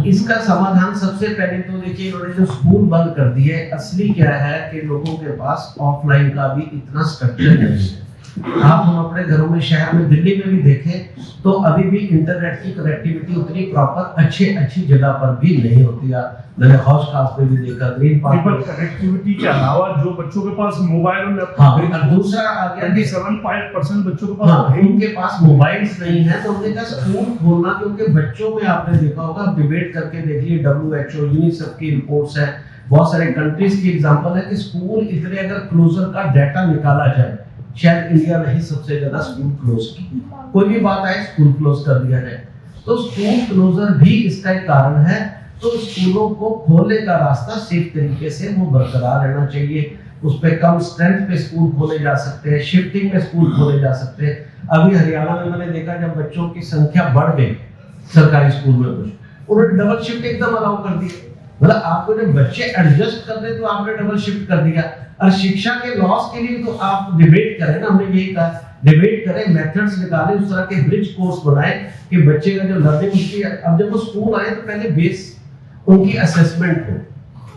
इसका समाधान सबसे पहले तो देखिए, इन्होंने जो स्कूल बंद कर दिए, असली क्या है कि लोगों के पास ऑफलाइन का भी इतना स्ट्रक्चर नहीं है। आप हम अपने घरों में, शहर में, दिल्ली में भी देखें तो अभी भी इंटरनेट की कनेक्टिविटी उतनी प्रॉपर अच्छी जगह पर भी नहीं होती है। मैंने हौज खास में भी देखा, ग्रीन पार्क में कनेक्टिविटी के अलावा जो बच्चों के पास मोबाइल और लैपटॉप, हाँ, और दूसरा आ गया कि 75% बच्चों के पास हाँ, उनके पास मोबाइल्स नहीं है, तो उनके पास स्कूल खोलना, क्योंकि बच्चों में आपने देखा होगा, डिबेट करके देखिए, WHO, यूनिसेफ की रिपोर्ट्स है, बहुत सारे कंट्रीज की एग्जांपल है कि स्कूल इतने अगर क्लोजर का डाटा निकाला जाए, शायद इंडिया में ही सबसे ज्यादा स्कूल क्लोज की, कोई भी बात आए स्कूल क्लोज कर दिया जाए, तो स्कूल क्लोजर भी इसका एक कारण है। तो स्कूलों को खोलने का रास्ता सेफ तरीके से वो बरकरार रहना चाहिए। उस पे कम स्ट्रेंथ पे स्कूल खोले जा सकते हैं, शिफ्टिंग में स्कूल खोले जा सकते हैं। अभी हरियाणा में मैंने देखा, जब बच्चों की संख्या बढ़ गई सरकारी स्कूल में, कुछ उन्होंने डबल शिफ्ट एकदम अलाउ कर दी। मतलब आपको जब बच्चे एडजस्ट कर दे तो आपने डबल शिफ्ट कर दिया। और शिक्षा के लॉस के लिए तो आप डिबेट करें ना, हमने यही कहा, डिबेट करें, मेथड्स निकालें, उस तरह के ब्रिज कोर्स बनाएं कि बच्चे का जो लर्निंग उसकी, अब जब वो स्कूल आए तो पहले बेस उनकी असेसमेंट हो,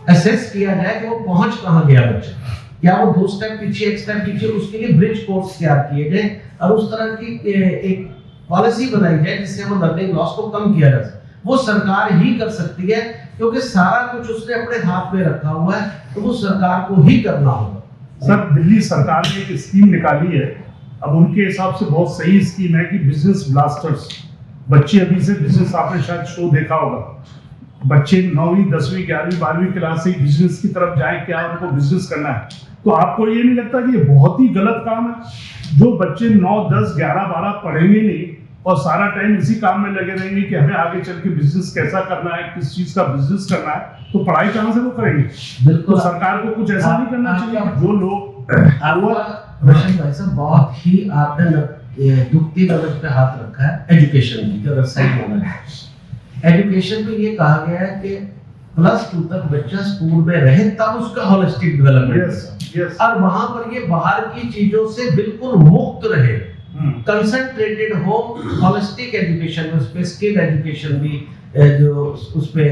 असेस किया जाए कि वो पहुंच कहां गया बच्चा, क्या वो 2 स्टेप पीछे, 1 स्टेप पीछे, उसके लिए ब्रिज कोर्स तैयार किए जाए और उस तरह की एक पॉलिसी बनाई जाए जिससे वो लर्निंग लॉस को कम किया जा सके। वो सरकार ही कर सकती है, क्योंकि सारा कुछ उसने अपने हाथ में रखा हुआ है, तो वो सरकार को ही करना होगा। सर, दिल्ली सरकार ने एक स्कीम निकाली है, अब उनके हिसाब से बहुत सही स्कीम है कि बिजनेस ब्लास्टर्स, बच्चे अभी से बिजनेस, आपने शायद शो देखा होगा, बच्चे 9वीं 10वीं 11वीं 12वीं क्लास से बिजनेस की तरफ जाएं, क्या उनको बिजनेस करना है। तो आपको ये नहीं लगता कि ये बहुत ही गलत काम है? जो बच्चे 9, 10, 11, 12 पढ़ेंगे नहीं और सारा टाइम इसी काम में लगे रहेंगे कि हमें आगे चल के बिजनेस कैसा करना है, किस चीज का बिजनेस करना है, तो पढ़ाई कहाँ से वो करेंगे? बिल्कुल, तो सरकार को कुछ ऐसा नहीं करना चाहिए जो लोग रोशन भाई साहब, बहुत ही आपने दुखती नजर पे हाथ रखा है एजुकेशन की, अगर सही होना है। एजुकेशन में ये कहा गया है कि +2 तक बच्चा स्कूल में रहे, तब उसका होलिस्टिक डेवलपमेंट, और वहां पर ये बाहर की चीजों से बिल्कुल मुक्त रहे, कंसंट्रेटेड हो होलिस्टिक एजुकेशन, उस पे स्किल एजुकेशन भी, जो उस पे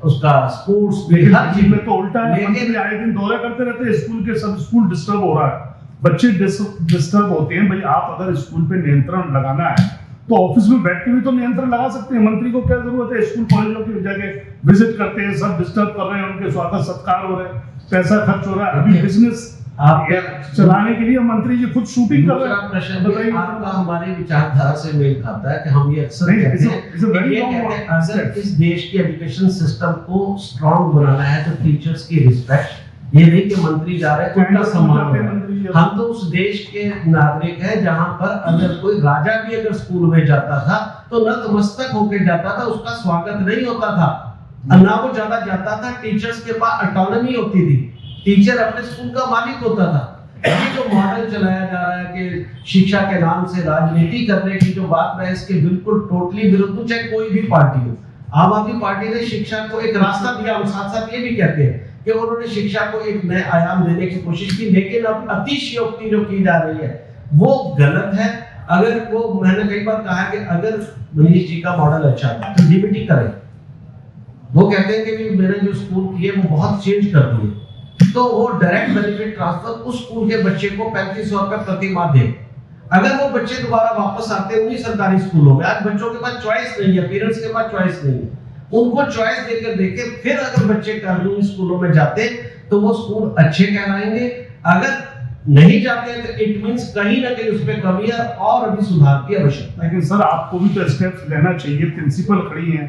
उसका स्पोर्ट्स भी, हर चीज में तो उल्टा है। लेकिन आए दिन दौरे करते रहते हैं, स्कूल के सब स्कूल डिस्टर्ब हो रहा है, बच्चे डिस्टर्ब होते हैं। भाई, आप अगर स्कूल पे नियंत्रण लगाना है तो ऑफिस में बैठ के भी तो नियंत्रण लगा सकते हैं। मंत्री को क्या जरूरत है? स्कूल कॉलेजों की जगह विजिट करते हैं, सब डिस्टर्ब कर रहे हैं, उनके स्वागत सत्कार हो रहे हैं, पैसा खर्च हो रहा है। अभी बिजनेस आप चलाने के लिए मंत्री जी खुद शूटिंग कर रहे हैं। बताइए, आपका हमारी विचारधारा से मेल खाता है कि हम ये अक्सर कहते हैं, अगर इस देश के एजुकेशन सिस्टम को स्ट्रॉन्ग बनाना है तो टीचर्स की रिस्पेक्ट, ये नहीं कि मंत्री जा रहे हैं उनका सम्मान है। हम तो उस देश के नागरिक हैं जहां पर अगर कोई राजा भी अगर स्कूल में जाता था तो नतमस्तक होकर जाता था, उसका स्वागत नहीं होता था, ना वो ज्यादा जाता था। टीचर्स के पास ऑटोनॉमी होती थी, टीचर अपने स्कूल का मालिक होता था। ये जो मॉडल चलाया जा रहा है कि शिक्षा के नाम से राजनीति करने की जो बात है, इसके बिल्कुल टोटली विरुद्ध, चाहे कोई भी पार्टी हो। आम आदमी पार्टी ने शिक्षा को एक रास्ता दिया, हम साथ साथ ये भी कहते हैं कि उन्होंने शिक्षा को एक नए आयाम देने की कोशिश की, लेकिन अब अतिशयोक्ति जो की जा रही है वो गलत है। अगर वो, मैंने कई बार कहा कि अगर मनीष जी का मॉडल अच्छा था तो डीबीटी करें। वो कहते हैं कि भी मैंने जो स्कूल किए वो बहुत चेंज कर दिए, तो वो डायरेक्ट बेनिफिट ट्रांसफर उस स्कूल के बच्चे को 3500 रुपए प्रति माह दे। अगर वो बच्चे दोबारा वापस आते हैं उन्हीं सरकारी स्कूलों में, आज बच्चों के पास चॉइस नहीं है, पेरेंट्स के पास चॉइस नहीं है, उनको चॉइस देकर देके फिर अगर बच्चे कानूनी स्कूलों में जाते तो वो स्कूल अच्छे कहलाएंगे। अगर नहीं जाते हैं तो इट मींस कहीं ना कहीं उसमें कमी है और अभी सुधार की आवश्यकता है। लेकिन सर आपको भी तो स्टेप्स लेना चाहिए। प्रिंसिपल खड़ी है,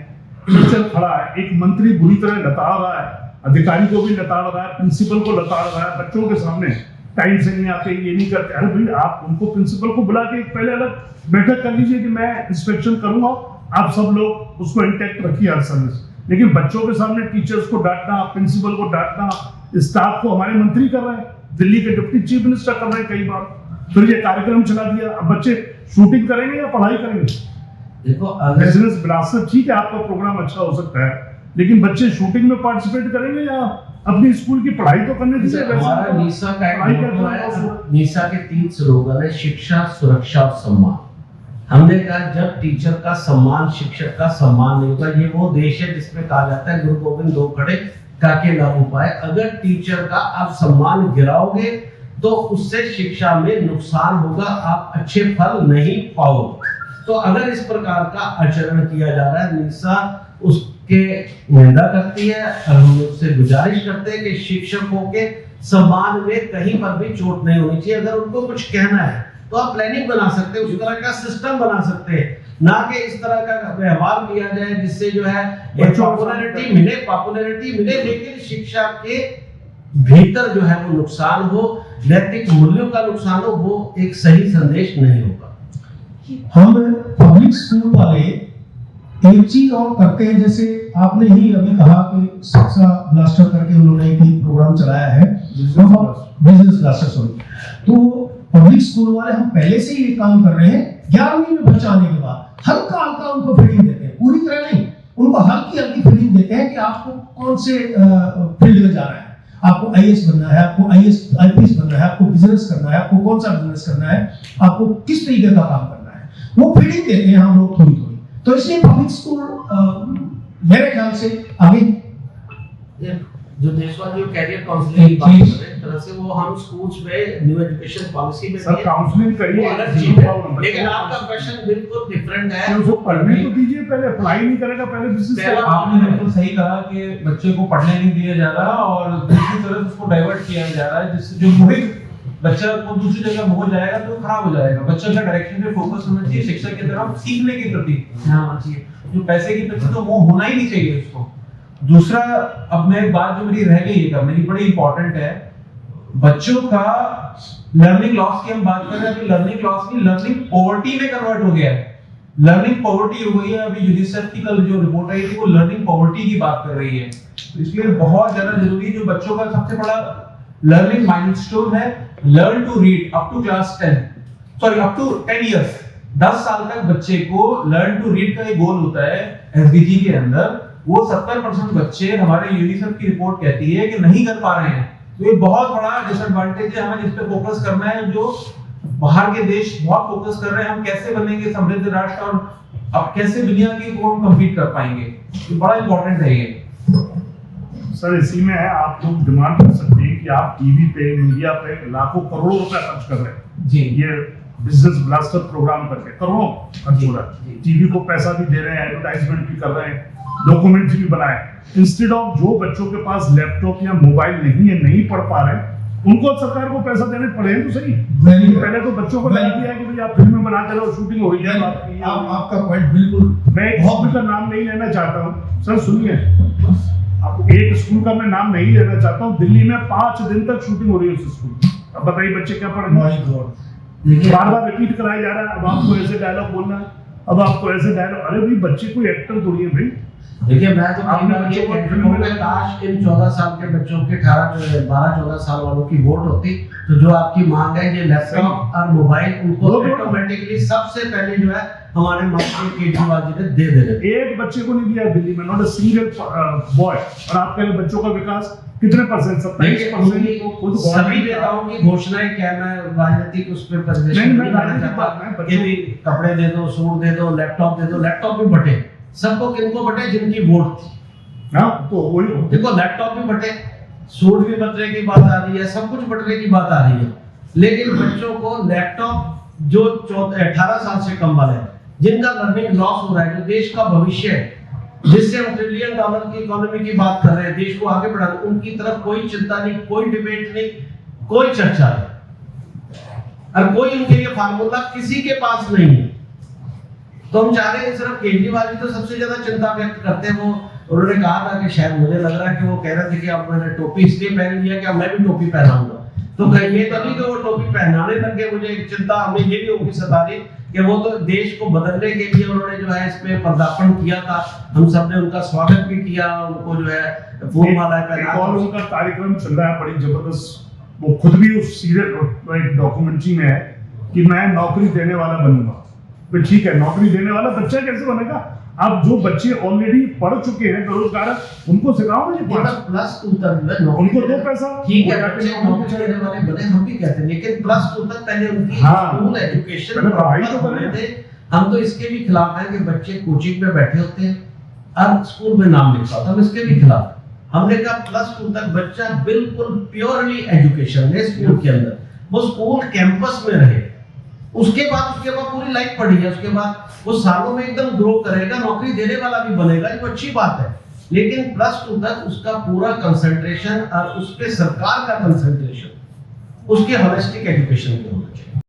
टीचर खड़ा है, एक मंत्री बुरी तरह लताड़ रहा है, अधिकारी को भी लताड़ रहा है, प्रिंसिपल को लताड़ रहा है, बच्चों के सामने टाइम से नहीं आते, ये नहीं करते। अरे भाई आप उनको, प्रिंसिपल को बुला के एक पहले अलग बैठक कर लीजिए कि मैं इंस्पेक्शन करूंगा, आप सब लोग उसको इंटैक्ट रखिए हर सर्विस। लेकिन बच्चों के सामने टीचर्स को डांटना, प्रिंसिपल को डांटना, स्टाफ को हमारे मंत्री कर रहे हैं, दिल्ली के डिप्टी चीफ मिनिस्टर कर रहे हैं कई बार। फिर ये कार्यक्रम चला दिया, अब बच्चे शूटिंग करेंगे या पढ़ाई करेंगे? देखो अगर बिजनेस ब्लास्टर ठीक है, आपका प्रोग्राम अच्छा हो सकता है, लेकिन बच्चे शूटिंग में पार्टिसिपेट करेंगे या अपनी स्कूल की पढ़ाई तो करने दीजिए। हमारा नीसा का एक पढ़ाई मोटो करना है, है। नीसा के 3 स्लोगन है, शिक्षा, सुरक्षा और सम्मान। हमने कहा जब टीचर का सम्मान, शिक्षक का सम्मान नहीं होगा, ये वो देश है जिसमें कहा जाता है गुरु गोविंद दो खड़े काके लागू पाए। अगर टीचर का आप सम्मान गिराओगे तो उससे शिक्षा में नुकसान होगा, आप अच्छे फल नहीं पाओगे। तो अगर इस प्रकार का आचरण किया जा रहा है, निशा उसके निंदा करती है और हम उससे गुजारिश करते हैं कि शिक्षकों के सम्मान में कहीं पर भी चोट नहीं होनी चाहिए। अगर उनको कुछ कहना है तो आप प्लानिंग बना सकते हैं, उस तरह का सिस्टम बना सकते हैं, ना कि इस तरह का व्यवहार किया जाए जिससे जो है पॉपुलैरिटी मिले लेकिन शिक्षा के भीतर जो है वो नुकसान हो, नैतिक मूल्यों का नुकसान हो, वो एक सही संदेश नहीं होगा। हम पब्लिक स्कूल वाले एक चीज और करते हैं, जैसे आपने ही अभी कहा कि शिक्षा ब्लास्टर करके उन्होंने एक प्रोग्राम चलाया है, बिजनेस ब्लास्टर सॉरी। तो पब्लिक स्कूल वाले हम पहले से ही ये काम कर रहे हैं, 11वीं में बच्चा आने के बाद हल्का हल्का उनको फीडिंग देते हैं, पूरी तरह नहीं, उनको हल्की हल्की फीडिंग देते हैं कि आपको कौन से फील्ड में जाना है, आपको आईएएस बनना है, आपको आईपीएस बनना है, आपको बिजनेस करना है, आपको कौन सा बिजनेस करना है, आपको किस तरीके का काम करना है, वो फीडिंग देते हैं हम लोग थोड़ी थोड़ी। तो इसलिए पब्लिक स्कूल मेरे ख्याल से आगे जो देशवासी जो कैरियर काउंसलिंग की बात कर रहे हैं, तरह से वो हम स्कूल्स में न्यू एजुकेशन पॉलिसी में सर काउंसलिंग करिए, वो अलग चीज है, लेकिन आपका क्वेश्चन बिल्कुल डिफरेंट है। उसको पढ़ने तो दीजिए, पहले पढ़ाई नहीं करेगा, पहले बिजनेस। आपने बिल्कुल सही कहा कि बच्चे को पढ़ने नहीं दिया जा रहा और दूसरी तरफ उसको डाइवर्ट किया जा रहा है, जिससे जो मोहित बच्चा को दूसरी जगह हो जाएगा तो खराब हो जाएगा। बच्चा का डायरेक्शन पे फोकस होना चाहिए, शिक्षा की तरफ, सीखने के प्रति ध्यान होना चाहिए, जो पैसे के प्रति तो वो होना ही नहीं चाहिए उसको। दूसरा, अब मैं एक बात जो मेरी रह गई है करने की, बड़ी इंपॉर्टेंट है, बच्चों का लर्निंग लॉस की हम बात कर रहे हैं, लर्निंग लॉस की लर्निंग पॉवर्टी में कन्वर्ट हो गया है, लर्निंग पॉवर्टी हो गई है। अभी यूनिसेफ की कल जो रिपोर्ट आई थी वो लर्निंग पॉवर्टी की बात कर रही है, तो इसलिए बहुत ज्यादा जरूरी है। जो बच्चों का सबसे बड़ा लर्निंग माइलस्टोन है, learn to read up to class 10, sorry up to 10 years, 10 साल तक बच्चे को लर्न टू रीड का एक गोल होता है एसडीजी के अंदर। वो 70% बच्चे, हमारे यूनिसेफ की रिपोर्ट कहती है कि नहीं कर पा रहे हैं, तो ये बहुत बड़ा डिसएडवांटेज है। हमें इस पे फोकस करना है, जो बाहर के देश बहुत फोकस कर रहे हैं, हम कैसे बनेंगे समृद्ध राष्ट्र और अब कैसे दुनिया की को हम कम्पीट कर पाएंगे, ये बड़ा इंपॉर्टेंट है ये। सर इसी में है, आप लोग डिमांड कर सकते हैं कि आप टीवी पे, मीडिया पे लाखों करोड़ों रुपए खर्च कर रहे हैं जी, ये बिजनेस ब्लास्टर प्रोग्राम करके, करोड़ों खर्च हो रहा है, टीवी को पैसा भी दे रहे हैं, एडवर्टाइजमेंट भी कर रहे हैं, डॉक्यूमेंट्री भी बनाए। इंस्टेड ऑफ जो बच्चों के पास लैपटॉप या मोबाइल नहीं है, नहीं पढ़ पा रहे, उनको सरकार को पैसा देने पड़े तो सही। पहले तो बच्चों को लगा दिया कि भाई आप फिल्में बना के लो, शूटिंग हो रही है। आपका पॉइंट बिल्कुल, मैं एक स्कूल का नाम नहीं लेना चाहता हूँ सर, सुनिए, आप एक स्कूल का मैं नाम नहीं लेना चाहता हूँ, दिल्ली में 5 दिन तक शूटिंग हो रही है उस स्कूल। अब बताइए बच्चे क्या पढ़ेंगे, बार बार रिपीट कराया जा रहा है, अब आपको ऐसे डायलॉग बोलना है, अब आपको ऐसे डायलॉग, अरे भाई बच्चे कोई एक्टर थोड़ी है भाई, देखिए मैं तो आपने कहूँगा बच्चों ये को कहना फिल्म में चाहूँगा, काश इन 14 साल के बच्चों के 12-14 साल वालों की वोट होती तो जो आपकी मांग है ये लैपटॉप और मोबाइल उनको वो तो- ऑटोमेटिकली सबसे पहले जो है हमारे मंत्री केजरीवाल जी ने दे देने। एक बच्चे को नहीं दिया दिल्ली में, नॉट अ सिंगल बॉय। और आप कह रहे बच्चों का विकास कितने परसेंट? 27% को खुद सभी नेताओं की घोषणाएं क्या, मैं राजनीतिक उस पर परिवेश नहीं, मैं नहीं करना राजनीतिक बात चाहता मैं कि भी कपड़े दे दो, सूट दे दो, लैपटॉप दे दो, लैपटॉप भी बटे सबको, किनको बटे जिनकी वोट थी। हाँ तो वही देखो लैपटॉप भी बटे, सूट भी बटने की बात आ रही है, सब कुछ बटने की बात आ रही है, लेकिन बच्चों को लैपटॉप जो 18 साल से कम वाले हैं, जिनका लर्निंग लॉस हो रहा है, जो देश का भविष्य है, जिससे हम $1 ट्रिलियन की इकोनॉमी की बात कर रहे हैं, देश को आगे बढ़ाना, उनकी तरफ कोई चिंता नहीं, कोई डिबेट नहीं, कोई चर्चा नहीं, और कोई उनके लिए फार्मूला किसी के पास नहीं है। तो हम चाह रहे हैं सिर्फ केजरीवाल जी तो सबसे ज्यादा चिंता व्यक्त करते हैं। वो उन्होंने कहा था कि शायद मुझे लग रहा है कि वो कह रहे थे कि अब मैंने टोपी इसलिए पहन लिया कि अब मैं भी टोपी पहनाऊंगा, तो कहीं ये तो नहीं कि वो टोपी पहनाने लग गए। मुझे एक चिंता हमें ये भी होगी सता रही कि वो तो देश को बदलने के लिए उन्होंने जो है इस पे पदार्पण किया था, हम सब ने उनका स्वागत भी किया, उनको जो है फूल मालाएं एक और पहना। उनका कार्यक्रम चल रहा है बड़ी जबरदस्त, वो खुद भी उस सीरियल एक डॉक्यूमेंट्री में है कि मैं नौकरी देने वाला बनूंगा। तो ठीक है, नौकरी देने वाला बच्चा कैसे बनेगा? अब जो बच्चे ऑलरेडी पढ़ चुके हैं बेरोजगार, उनको सिखाओ मुझे प्लस 2 तक नौकरी उनको दो देने- पैसा। ठीक है, वो जाके बच्चे नौकरी नौकरी देने वाले बने, हम भी कहते हैं, लेकिन प्लस 2 तक पहले उनकी हाँ। स्कूल एजुकेशन पहले पढ़ाई तो प्रॉपर करें। होने दे। हम तो इसके भी खिलाफ हैं कि बच्चे कोचिंग में बैठे होते हैं और स्कूल में नाम लिखा होता है, हम इसके भी खिलाफ। हमने कहा प्लस 2 तक बच्चा बिल्कुल प्योरली एजुकेशन है स्कूल के अंदर, वो स्कूल कैंपस में रहे, उसके बाद पूरी लाइफ पढ़ी है, उसके बाद वो सालों में एकदम ग्रो करेगा, नौकरी देने वाला भी बनेगा, ये अच्छी बात है। लेकिन प्लस 2 तक उसका पूरा कंसंट्रेशन और उस पे सरकार का कंसंट्रेशन उसके होलिस्टिक एजुकेशन पे होना चाहिए।